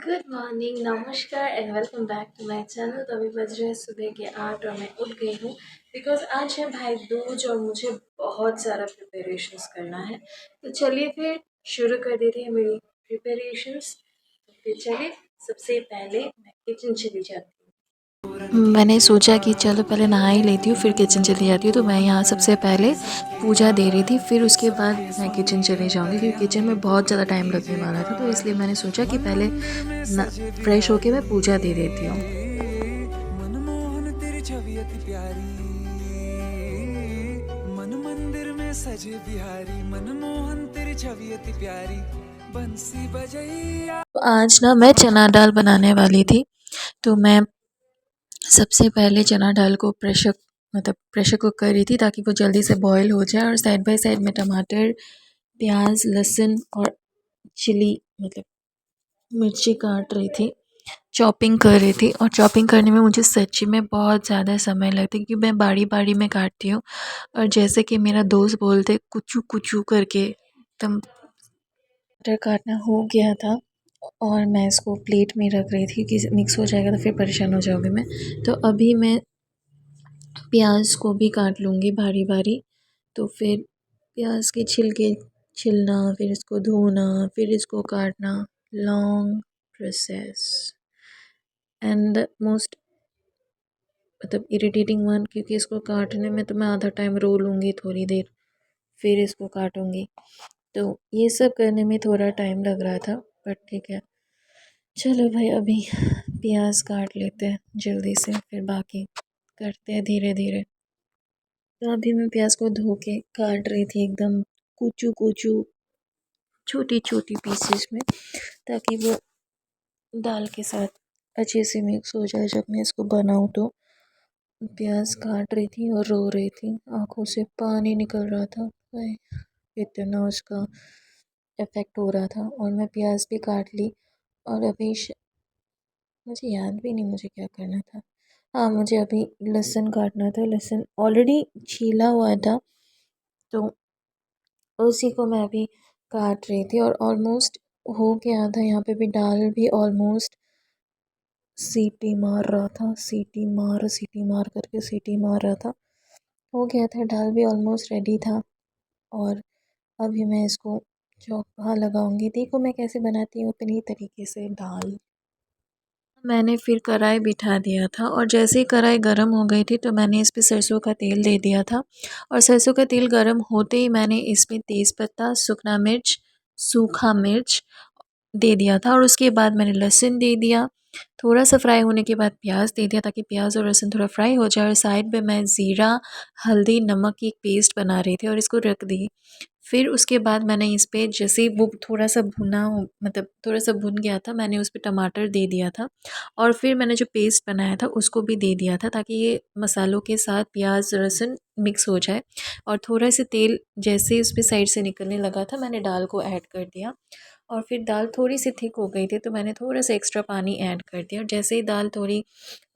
Good morning, नमस्कार and welcome back to my channel. तो अभी बज रहे हैं सुबह के 8 और मैं उठ गई हूँ बिकॉज आज है भाई दूज और मुझे बहुत सारा प्रिपरेशंस करना है। तो चलिए फिर शुरू कर देते हैं मेरी प्रिपरेशंस। तो फिर चलिए, सबसे पहले मैं किचन चली जाती हूँ। मैंने सोचा कि चलो पहले नहा ही लेती हूँ फिर किचन चली जाती हूँ। तो मैं यहाँ सबसे पहले पूजा दे रही थी, फिर उसके बाद मैं किचन चली जाऊँगी क्योंकि किचन में बहुत ज़्यादा टाइम लगने वाला था। तो इसलिए मैंने सोचा कि पहले फ्रेश होके मैं पूजा दे देती हूँ। मनमोहन तेरी छवि अति प्यारी, मन मंदिर में सजे बिहारी, मनमोहन तेरी छवि अति प्यारी, बंसी बजैया। तो आज ना मैं चना दाल बनाने वाली थी। तो मैं सबसे पहले चना दाल को प्रेशर कुक कर रही थी ताकि वो जल्दी से बॉईल हो जाए, और साइड बाय साइड में टमाटर, प्याज, लहसुन और चिली मिर्ची काट रही थी, चॉपिंग कर रही थी। और चॉपिंग करने में मुझे सच्ची में बहुत ज़्यादा समय लगता है क्योंकि मैं बारी बारी में काटती हूँ। और जैसे कि मेरा दोस्त बोलते, कुचू कुचू करके एकदम टमाटर काटना हो गया था। और मैं इसको प्लेट में रख रही थी कि मिक्स हो जाएगा तो फिर परेशान हो जाओगे मैं। तो अभी मैं प्याज को भी काट लूँगी बारी बारी। तो फिर प्याज के छिलके छिलना, फिर इसको धोना, फिर इसको काटना, long process and most irritating one, क्योंकि इसको काटने में तो मैं आधा टाइम रो लूँगी थोड़ी देर, फिर इसको काटूँगी। तो ये सब करने में थोड़ा टाइम लग रहा था, बट ठीक है। चलो भाई, अभी प्याज काट लेते हैं जल्दी से, फिर बाकी करते हैं धीरे धीरे। तो अभी मैं प्याज को धो के काट रही थी एकदम कुचू कुचू, छोटी छोटी पीसेस में, ताकि वो दाल के साथ अच्छे से मिक्स हो जाए जब मैं इसको बनाऊँ। तो प्याज काट रही थी और रो रही थी, आंखों से पानी निकल रहा था। भाई, इतना उसका इफ़ेक्ट हो रहा था। और मैं प्याज भी काट ली। और अभी मुझे याद भी नहीं मुझे क्या करना था। हाँ, मुझे अभी लहसुन काटना था। लहसुन ऑलरेडी छीला हुआ था, तो उसी को मैं अभी काट रही थी। और ऑलमोस्ट हो गया था। यहाँ पे भी दाल भी ऑलमोस्ट सीटी मार रहा था, सीटी मार करके सीटी मार रहा था। हो गया था, दाल भी ऑलमोस्ट रेडी था। और अभी मैं इसको चौका लगाऊंगी। देखो मैं कैसे बनाती हूँ अपनी तरीके से दाल। मैंने फिर कढ़ाई बिठा दिया था, और जैसे ही कढ़ाई गर्म हो गई थी तो मैंने इस पे सरसों का तेल दे दिया था। और सरसों का तेल गर्म होते ही मैंने इसमें तेज़पत्ता, सूखा मिर्च, दे दिया था। और उसके बाद मैंने लहसुन दे दिया। थोड़ा सा फ्राई होने के बाद प्याज दे दिया ताकि प्याज और लहसुन थोड़ा फ्राई हो जाए। और साइड पे मैं ज़ीरा, हल्दी, नमक की एक पेस्ट बना रही थी और इसको रख दी। फिर उसके बाद मैंने इस पे जैसे वो थोड़ा सा भुना हो, थोड़ा सा भुन गया था, मैंने उस पे टमाटर दे दिया था। और फिर मैंने जो पेस्ट बनाया था उसको भी दे दिया था ताकि ये मसालों के साथ प्याज लहसुन मिक्स हो जाए। और थोड़ा सा तेल जैसे उस पे साइड से निकलने लगा था, मैंने दाल को ऐड कर दिया। और फिर दाल थोड़ी सी थिक हो गई थी तो मैंने थोड़ा सा एक्स्ट्रा पानी ऐड कर दिया। और जैसे ही दाल थोड़ी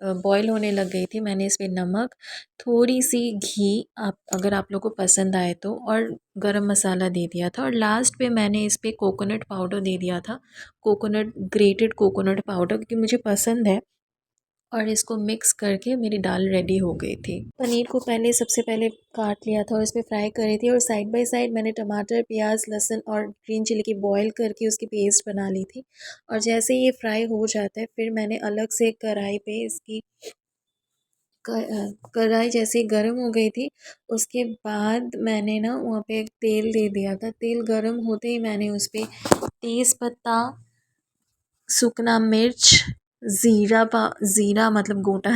बॉईल होने लग गई थी, मैंने इसमें नमक, थोड़ी सी घी, आप अगर आप लोगों को पसंद आए तो, और गरम मसाला दे दिया था। और लास्ट पे मैंने इस पे कोकोनट पाउडर दे दिया था, ग्रेटेड कोकोनट पाउडर, क्योंकि मुझे पसंद है। और इसको मिक्स करके मेरी दाल रेडी हो गई थी। पनीर को सबसे पहले काट लिया था और इसमें फ्राई कर रही थी। और साइड बाय साइड मैंने टमाटर, प्याज, लहसुन और ग्रीन चिली की बॉईल करके उसकी पेस्ट बना ली थी। और जैसे ये फ्राई हो जाता है, फिर मैंने अलग से कढ़ाई पे इसकी कढ़ाई जैसे ही गर्म हो गई थी, उसके बाद मैंने ना वहाँ पे तेल दे दिया था। तेल गर्म होते ही मैंने उस पर तेज़पत्ता, सूखना मिर्च, ज़ीरा गोटा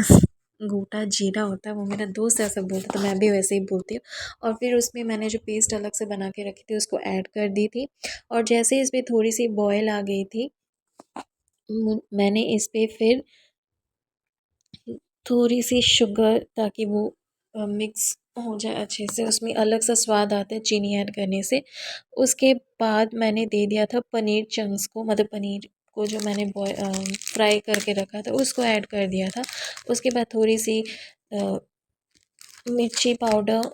गोटा जीरा होता है, वो मेरा दोस्त ऐसा बोलता तो मैं भी वैसे ही बोलती हूँ। और फिर उसमें मैंने जो पेस्ट अलग से बना के रखी थी उसको ऐड कर दी थी। और जैसे ही इसमें थोड़ी सी बॉयल आ गई थी, मैंने इस पे फिर थोड़ी सी शुगर, ताकि वो मिक्स हो जाए अच्छे से, उसमें अलग सा स्वाद आता है चीनी ऐड करने से। उसके बाद मैंने दे दिया था पनीर चंक्स को, पनीर को जो मैंने फ्राई करके रखा था उसको ऐड कर दिया था। उसके बाद थोड़ी सी मिर्ची पाउडर,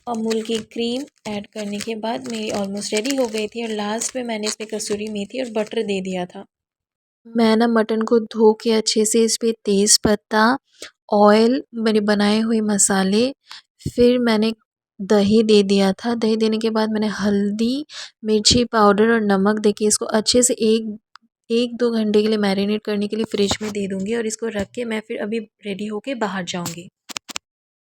अमूल की क्रीम ऐड करने के बाद मेरी ऑलमोस्ट रेडी हो गई थी। और लास्ट में मैंने इसमें कसूरी मेथी और बटर दे दिया था। मैं ना मटन को धो के अच्छे से इस पे तेज़ पत्ता, ऑयल, मेरे बनाए हुए मसाले, फिर मैंने दही दे दिया था। दही देने के बाद मैंने हल्दी, मिर्ची पाउडर और नमक देके इसको अच्छे से 1-2 घंटे के लिए मैरिनेट करने के लिए फ्रिज में दे दूँगी और इसको रख के मैं फिर अभी रेडी होके बाहर जाऊँगी।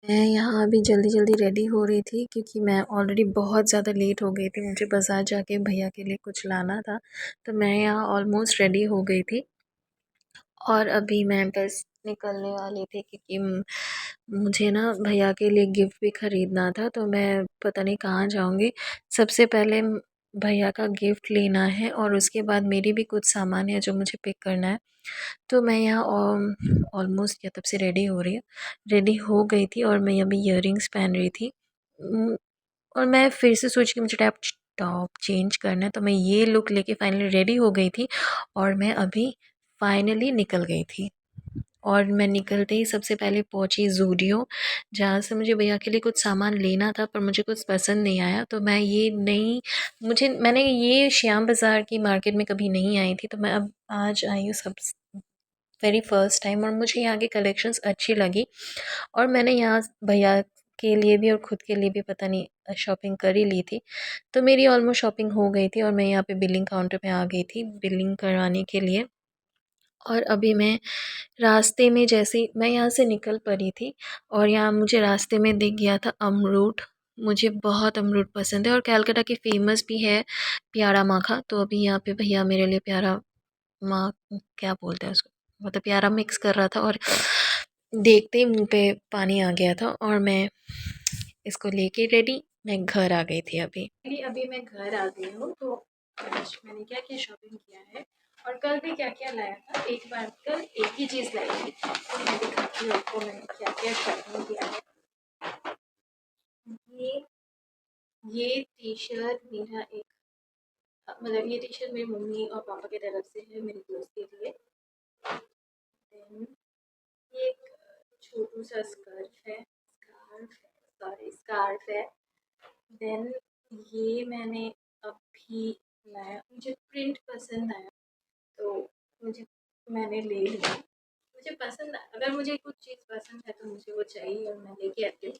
मैं यहाँ अभी जल्दी-जल्दी रेडी हो रही थी क्योंकि मैं ऑलरेडी बहुत ज़्यादा लेट हो गई थी। मुझे बाज़ार जाके भैया के लिए कुछ लाना था, तो मैं यहाँ ऑलमोस्ट रेडी हो गई थी। और अभी मैं बस निकलने वाली थी क्योंकि मुझे ना भैया के लिए गिफ्ट भी ख़रीदना था, तो मैं पता नहीं कहाँ जाऊँगी। सबसे पहले भैया का गिफ्ट लेना है और उसके बाद मेरी भी कुछ सामान है जो मुझे पिक करना है। तो मैं यहाँ ऑलमोस्ट या तब से रेडी हो रही हूँ, रेडी हो गई थी और मैं अभी इयररिंग्स पहन रही थी। और मैं फिर से सोची कि मुझे टॉप चेंज करना है, तो मैं ये लुक लेके फाइनली रेडी हो गई थी और मैं अभी फाइनली निकल गई थी। और मैं निकलते ही सबसे पहले पहुंची ज़ूडियो, जहाँ से मुझे भैया के लिए कुछ सामान लेना था पर मुझे कुछ पसंद नहीं आया, तो मैं ये नहीं मुझे मैंने ये श्याम बाज़ार की मार्केट में कभी नहीं आई थी, तो मैं अब आज आई हूँ सब वेरी फर्स्ट टाइम और मुझे यहाँ की कलेक्शंस अच्छी लगी और मैंने यहाँ भैया के लिए भी और ख़ुद के लिए भी पता नहीं शॉपिंग कर ही ली थी। तो मेरी ऑलमोस्ट शॉपिंग हो गई थी और मैं यहाँ पे बिलिंग काउंटर पे आ गई थी बिलिंग करवाने के लिए। और अभी मैं रास्ते में जैसे ही मैं यहाँ से निकल पड़ी थी और यहाँ मुझे रास्ते में दिख गया था अमरूद। मुझे बहुत अमरूद पसंद है और कलकत्ता की फ़ेमस भी है प्यारा माखा। तो अभी यहाँ पे भैया मेरे लिए प्यारा माँ क्या बोलते हैं उसको, मतलब प्यारा मिक्स कर रहा था और देखते ही मुँह पे पानी आ गया था और मैं इसको लेके रेडी मैं घर आ गई थी अभी। अभी मैं घर आ गई हूँ, तो आज मैंने क्या-क्या शॉपिंग किया है और कल भी क्या-क्या लाया था। एक बार कल एक ही चीज़ लाई थी, तो मैं दिखाती हूँ आपको मैंने क्या-क्या शॉपिंग किया है। ये ये टी-शर्ट मेरा एक मतलब ये टी-शर्ट मेरी मम्मी और पापा की तरफ से है मेरे दोस्त के लिए। देन ये एक छोटू-सा स्कार्फ है। देन ये मैंने अभी लाया, मुझे प्रिंट पसंद आया तो मुझे मैंने ले लिया। मुझे पसंद अगर मुझे कुछ चीज़ पसंद है तो मुझे वो चाहिए और मैं लेके आती हूँ।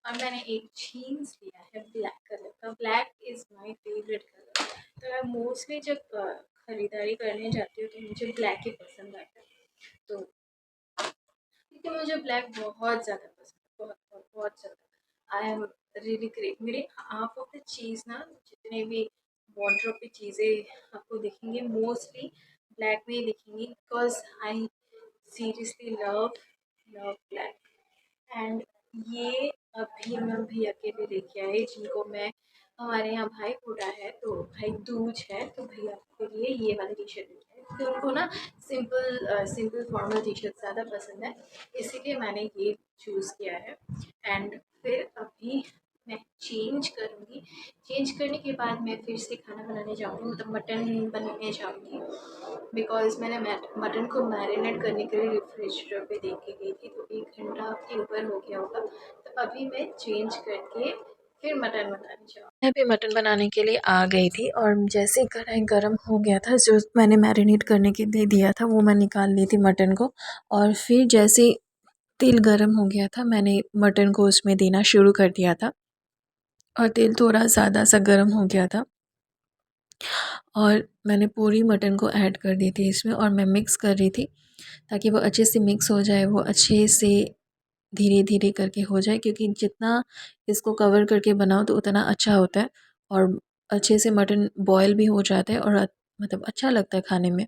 और मैंने एक जीन्स लिया है ब्लैक कलर का, black is my favourite colour. तो मैं मोस्टली जब ख़रीदारी करने जाती हूँ तो मुझे ब्लैक ही पसंद आता है। तो क्योंकि मुझे ब्लैक बहुत ज़्यादा पसंद है, बहुत बहुत बहुत ज़्यादा। I am really great. मेरे हाफ ऑफ द चीज़ ना जितने भी वार्डरोब की चीज़ें आपको दिखेंगी मोस्टली ब्लैक में ही दिखेंगी because I seriously love love black. And ये अभी मैं भैया के लिए लेके आई जिनको मैं हमारे यहाँ भाई फोटा है तो भाई दूज है तो भैया के लिए ये वाली टी शर्ट लेके आई क्योंकि उनको ना सिंपल फॉर्मल टी शर्ट ज़्यादा पसंद है, इसीलिए मैंने ये चूज़ किया है। एंड फिर अभी मैं चेंज करूँगी, चेंज करने के बाद मैं फिर से खाना बनाने जाऊँगी, मतलब मटन बनाने जाऊँगी बिकॉज़ मैंने मटन को मैरिनेट करने के लिए रेफ्रिजरेटर पे दे के गई थी तो 1 घंटा के ऊपर हो गया होगा। तो अभी मैं चेंज करके फिर मटन बनाने जाऊँ। मैं भी मटन बनाने के लिए आ गई थी और जैसे ही कढ़ाई गर्म हो गया था जो मैंने मैरिनेट करने के लिए दिया था वो मैं निकाल ली थी मटन को और फिर जैसे तेल गर्म हो गया था मैंने मटन को उसमें देना शुरू कर दिया था और तेल थोड़ा ज़्यादा सा गर्म हो गया था और मैंने पूरी मटन को ऐड कर दी थी इसमें और मैं मिक्स कर रही थी ताकि वो अच्छे से मिक्स हो जाए, वो अच्छे से धीरे-धीरे करके हो जाए क्योंकि जितना इसको कवर करके बनाओ तो उतना अच्छा होता है और अच्छे से मटन बॉयल भी हो जाता है और मतलब अच्छा लगता है खाने में।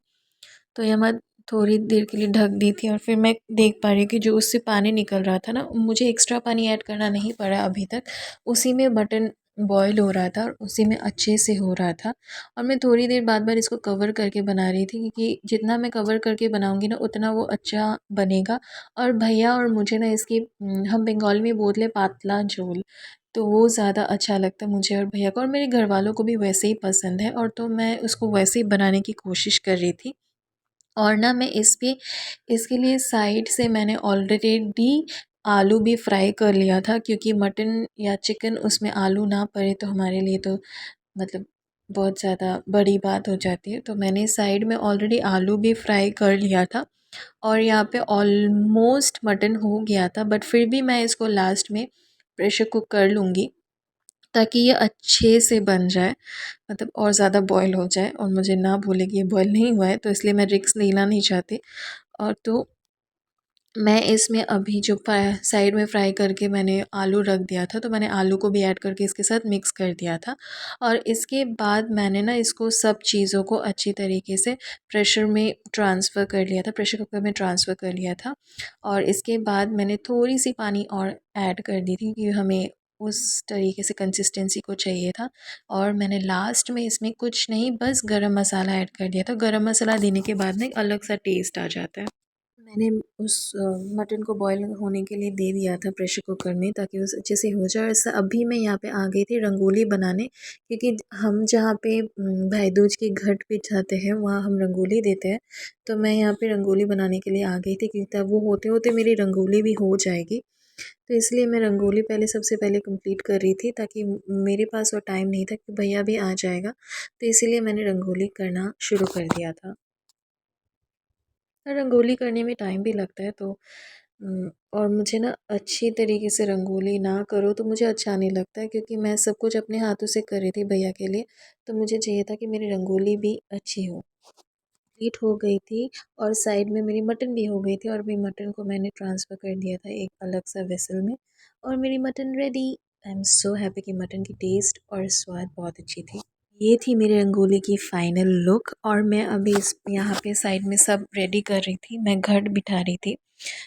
तो ये मैं थोड़ी देर के लिए ढक दी थी और फिर मैं देख पा रही हूँ कि जो उससे पानी निकल रहा था ना, मुझे एक्स्ट्रा पानी ऐड करना नहीं पड़ा अभी तक। उसी में मटन बॉयल हो रहा था और उसी में अच्छे से हो रहा था और मैं थोड़ी देर बाद इसको कवर करके बना रही थी क्योंकि जितना मैं कवर करके बनाऊँगी ना उतना वो अच्छा बनेगा। और भैया और मुझे ना इसकी हम बंगाली में बोलते हैं पातला झोल, तो वो ज़्यादा अच्छा लगता है मुझे और भैया को और मेरे घरवालों को भी वैसे ही पसंद है और तो मैं उसको वैसे ही बनाने की कोशिश कर रही थी। और ना मैं इसके लिए साइड से मैंने ऑलरेडी आलू भी फ्राई कर लिया था क्योंकि मटन या चिकन उसमें आलू ना पड़े तो हमारे लिए तो मतलब बहुत ज़्यादा बड़ी बात हो जाती है। तो मैंने साइड में ऑलरेडी आलू भी फ्राई कर लिया था और यहाँ पे ऑलमोस्ट मटन हो गया था, बट फिर भी मैं इसको लास्ट में प्रेशर कुक कर लूँगी ताकि ये अच्छे से बन जाए, मतलब और ज़्यादा बॉयल हो जाए और मुझे ना भूले कि ये बॉयल नहीं हुआ है, तो इसलिए मैं रिस्क लेना नहीं चाहती। और तो मैं इसमें अभी जो साइड में फ्राई करके मैंने आलू रख दिया था, तो मैंने आलू को भी ऐड करके इसके साथ मिक्स कर दिया था। और इसके बाद मैंने ना इसको सब चीज़ों को अच्छी तरीके से प्रेशर में ट्रांसफ़र कर लिया था, प्रेशर कुकर में ट्रांसफ़र कर लिया था। और इसके बाद मैंने थोड़ी सी पानी और ऐड कर दी थी कि हमें उस तरीके से कंसिस्टेंसी को चाहिए था। और मैंने लास्ट में इसमें कुछ नहीं, बस गरम मसाला ऐड कर दिया था। गरम मसाला देने के बाद ना एक अलग सा टेस्ट आ जाता है। मैंने उस मटन को बॉईल होने के लिए दे दिया था प्रेशर कुकर में, ताकि वो अच्छे से हो जाए। और अभी मैं यहाँ पे आ गई थी रंगोली बनाने, क्योंकि हम जहाँ पे भाई दूज की घट बिछाते हैं वहाँ हम रंगोली देते हैं। तो मैं यहाँ पे रंगोली बनाने के लिए आ गई थी, क्योंकि तब वो होते होते मेरी रंगोली भी हो जाएगी। तो इसलिए मैं रंगोली सबसे पहले कंप्लीट कर रही थी, ताकि मेरे पास वो टाइम नहीं था कि भैया भी आ जाएगा। तो इसीलिए मैंने रंगोली करना शुरू कर दिया था। रंगोली करने में टाइम भी लगता है, तो और मुझे ना अच्छी तरीके से रंगोली ना करो तो मुझे अच्छा नहीं लगता है, क्योंकि मैं सब कुछ अपने हाथों से कर रही थी भैया के लिए। तो मुझे चाहिए था कि मेरी रंगोली भी अच्छी हो। कंप्लीट हो गई थी और साइड में मेरी मटन भी हो गई थी, और भी मटन को मैंने ट्रांसफ़र कर दिया था एक अलग सा वेसल में, और मेरी mutton ready. I am so happy कि मटन की टेस्ट और स्वाद बहुत अच्छी थी। ये थी मेरी रंगोली की फ़ाइनल लुक। और मैं अभी इस यहाँ पे साइड में सब रेडी कर रही थी, मैं घट बिठा रही थी,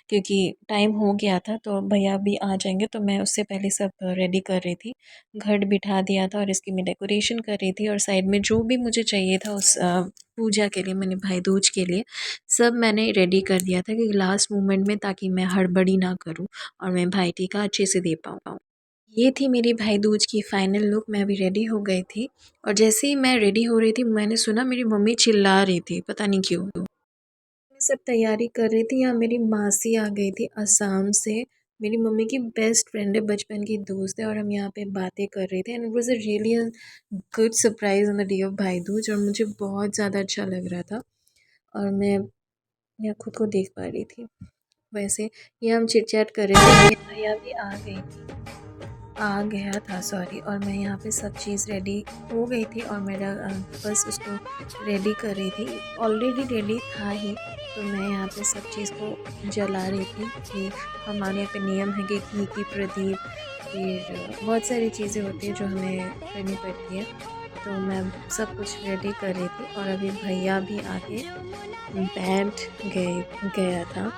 क्योंकि टाइम हो गया था तो भैया भी आ जाएंगे, तो मैं उससे पहले सब रेडी कर रही थी। घट बिठा दिया था और इसकी मैं डेकोरेशन कर रही थी, और साइड में जो भी मुझे चाहिए था उस पूजा के लिए, मैंने भाई दूज के लिए सब मैंने रेडी कर दिया था, कि लास्ट मोमेंट में, ताकि मैं हड़बड़ी ना करूँ और मैं भाई टीका अच्छे से दे पाऊँ। ये थी मेरी भाई दूज की फ़ाइनल लुक। मैं अभी रेडी हो गई थी, और जैसे ही मैं रेडी हो रही थी मैंने सुना मेरी मम्मी चिल्ला रही थी, पता नहीं क्यों। मैं सब तैयारी कर रही थी, यहाँ मेरी मासी आ गई थी असम से। मेरी मम्मी की बेस्ट फ्रेंड है, बचपन की दोस्त है, और हम यहाँ पे बातें कर रहे थे। And it was a really good surprise on the day of भाई दूज, और मुझे बहुत ज़्यादा अच्छा लग रहा था। और मैं यहाँ खुद को देख पा रही थी। वैसे ये हम चिट चैट कर रहे थे, भैया भी आ गया था, सॉरी। और मैं यहाँ पे सब चीज़ रेडी हो गई थी, और मेरा बस उसको रेडी कर रही थी, ऑलरेडी रेडी था ही। तो मैं यहाँ पे सब चीज़ को जला रही थी, कि हमारे यहाँ पे नियम है कि घी की प्रदीप, फिर बहुत सारी चीज़ें होती हैं जो हमें करनी पड़ती है। तो मैं सब कुछ रेडी कर रही थी, और अभी भैया भी आके बैठ गया था।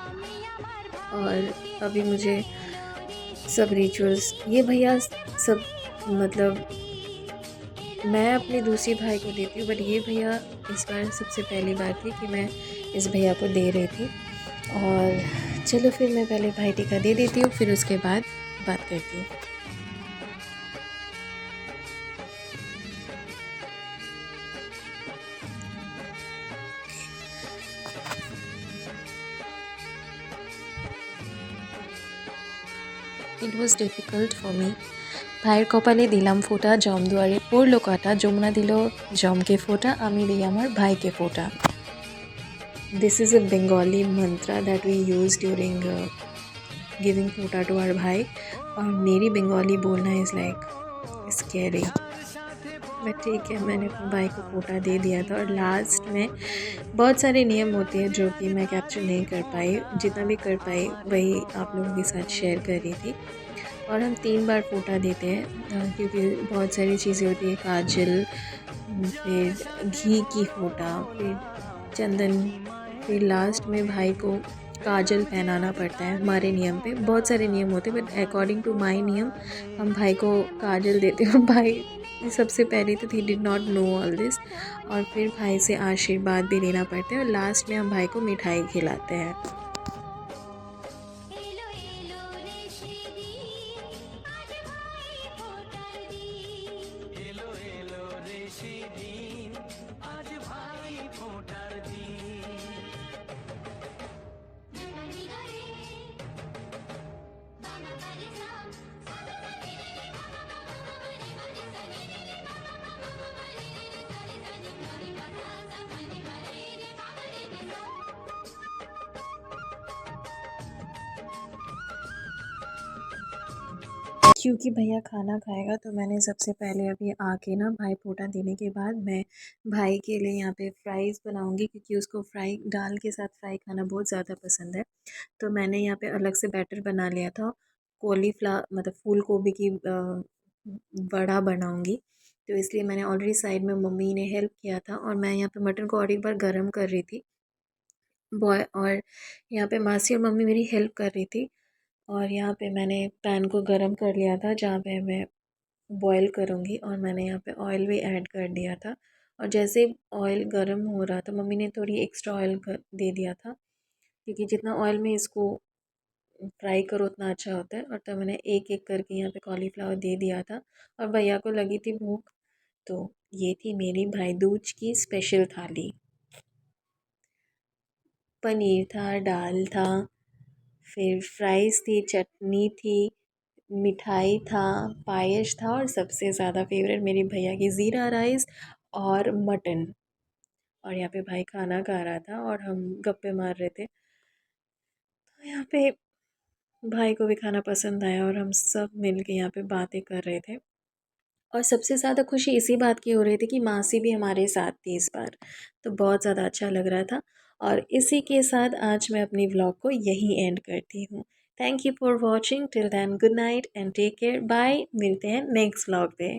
और अभी मुझे सब रिचुअल्स ये भैया सब, मतलब मैं अपने दूसरी भाई को देती हूँ, बट ये भैया इस बार सबसे पहली बार थी कि मैं इस भैया को दे रही थी। और चलो फिर मैं पहले भाई टीका दे देती हूँ, फिर उसके बाद बात करती हूँ। It was difficult for me. ভাইয়ের কপালে দিলাম ফোঁটা, জম দুয়ারে পড়লো কাটা, যমুনা দিল জমকে ফোঁটা, আমি দিই আমার ভাইকে ফোঁটা। This is a Bengali mantra that we use during giving फोटा to our भाई, और मेरी बंगाली बोलना इज़ लाइक स्कैरी। बट ठीक है, मैंने अपने भाई को फोटा दे दिया था। और लास्ट में बहुत सारे नियम होते हैं जो कि मैं कैप्चर नहीं कर पाई, जितना भी कर पाई वही आप लोगों के साथ शेयर कर रही थी। और हम 3 बार फोटा देते हैं, क्योंकि बहुत सारी चीज़ें होती है, काजल, फिर घी की फोटा, फिर चंदन, फिर लास्ट में भाई को काजल पहनाना पड़ता है। हमारे नियम पे बहुत सारे नियम होते हैं, बट अकॉर्डिंग टू माय नियम हम भाई को काजल देते हैं। और भाई सबसे पहले तो he did not know all this, और फिर भाई से आशीर्वाद भी लेना पड़ता है, और लास्ट में हम भाई को मिठाई खिलाते हैं। क्योंकि भैया खाना खाएगा तो मैंने सबसे पहले अभी आके ना भाई फोटा देने के बाद मैं भाई के लिए यहाँ पे फ्राइज़ बनाऊँगी, क्योंकि उसको फ्राई दाल के साथ फ्राई खाना बहुत ज़्यादा पसंद है। तो मैंने यहाँ पे अलग से बैटर बना लिया था। मतलब फूल गोभी की वड़ा बनाऊँगी, तो इसलिए मैंने ऑलरेडी साइड में मम्मी ने हेल्प किया था और मैं यहाँ पे मटन को और एक बार गर्म कर रही थी। बॉय और यहाँ पे मासी और मम्मी मेरी हेल्प कर रही थी, और यहाँ पे मैंने पैन को गरम कर लिया था जहाँ पे मैं बॉईल करूँगी, और मैंने यहाँ पे ऑयल भी ऐड कर दिया था। और जैसे ऑयल गरम हो रहा था मम्मी ने थोड़ी एक्स्ट्रा ऑयल दे दिया था, क्योंकि जितना ऑयल में इसको फ्राई करो उतना अच्छा होता है। और तब मैंने एक एक करके यहाँ पे कॉलीफ्लावर दे दिया था, और भैया को लगी थी भूख, तो ये थी मेरी भाई दूज की स्पेशल थाली। पनीर था, दाल था, फिर फ्राइज़ थी, चटनी थी, मिठाई था, पायस था, और सबसे ज़्यादा फेवरेट मेरी भैया की ज़ीरा राइस और मटन। और यहाँ पे भाई खाना खा रहा था और हम गप्पे मार रहे थे। तो यहाँ पे भाई को भी खाना पसंद आया और हम सब मिल के यहाँ पे बातें कर रहे थे। और सबसे ज़्यादा खुशी इसी बात की हो रही थी कि मासी भी हमारे साथ थी इस बार, तो बहुत ज़्यादा अच्छा लग रहा था। और इसी के साथ आज मैं अपनी व्लॉग को यहीं एंड करती हूँ। Thank you for watching till then, good night and take care, bye. मिलते हैं नेक्स्ट व्लॉग पे।